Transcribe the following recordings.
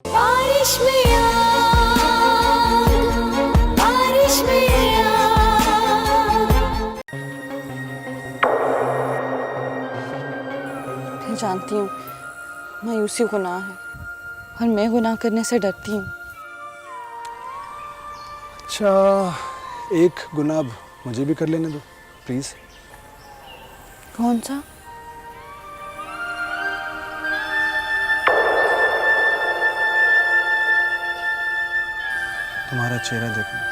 बारिश में यार, बारिश में यार। मैं जानती हूँ मायूसी गुनाह है और मैं गुनाह करने से डरती हूँ। अच्छा, एक गुनाह मुझे भी कर लेने दो प्लीज। कौन सा? तुम्हारा चेहरा देखना।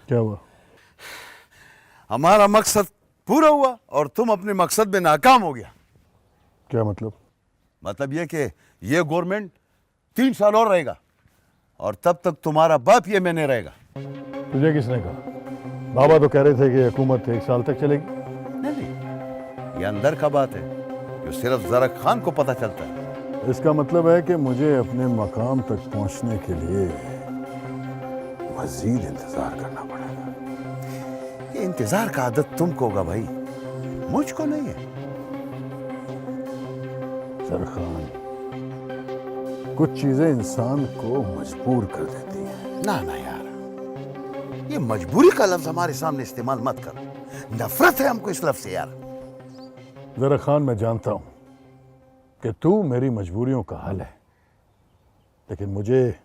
क्या हुआ? हमारा मकसद पूरा हुआ और तुम अपने मकसद में नाकाम हो गया। क्या मतलब? मतलब ये कि ये गवर्नमेंट 3 साल और रहेगा और तब तक तुम्हारा बाप ये में नहीं रहेगा। तुझे किसने कहा? बाबा तो कह रहे थे कि हुकूमत 1 साल तक चलेगी। नहीं, ये अंदर का बात है जो सिर्फ जरा खान को पता चलता है। इसका मतलब है कि मुझे अपने मकाम तक पहुंचने के लिए मजीद इंतजार करना पड़ेगा। ये इंतजार का आदत तुमको होगा भाई, मुझको नहीं है। सरखान, कुछ चीजें इंसान को मजबूर कर देती हैं। ना ना यार, ये मजबूरी का लफ्ज हमारे सामने इस्तेमाल मत कर। नफरत है हमको इस लफ्ज से यार। जरा खान, मैं जानता हूं कि तू मेरी मजबूरियों का हल है, लेकिन मुझे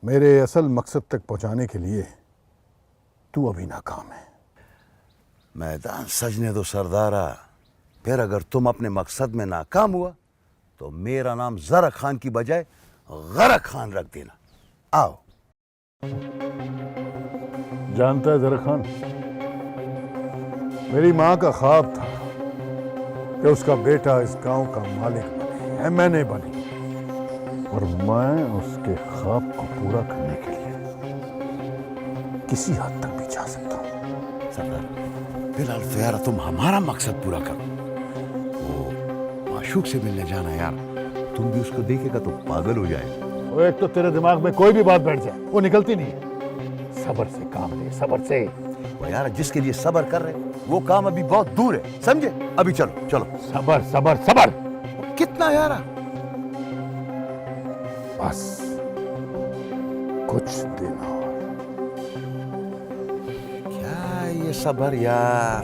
मेरे असल मकसद तक पहुंचाने के लिए तू अभी नाकाम है। मैदान सजने दो सरदारा, फिर अगर तुम अपने मकसद में नाकाम हुआ तो मेरा नाम जरा खान की बजाय गरा खान रख देना। आओ। जानता है जरा खान, मेरी मां का ख्वाब था कि उसका बेटा इस गांव का मालिक बने, एमएनए बने, और मैं उसके ख्वाब को पूरा करने के लिए किसी हद तक भी जा सकता हूं। सरदार, फिलहाल तो यार तुम हमारा मकसद पूरा करो। वो माशूक से मिलने जाना यार, तुम भी उसको देखेगा तो पागल हो जाएगा। और एक तो तेरे दिमाग में कोई भी बात बैठ जाए वो निकलती नहीं है। सब्र से काम ले, सब्र से। वो यार जिसके लिए सब्र कर रहे वो काम अभी बहुत दूर है, समझे? अभी चलो चलो। सब्र सब्र सब्र। कितना यार? बस कुछ दिन और। क्या ये सब्र यार?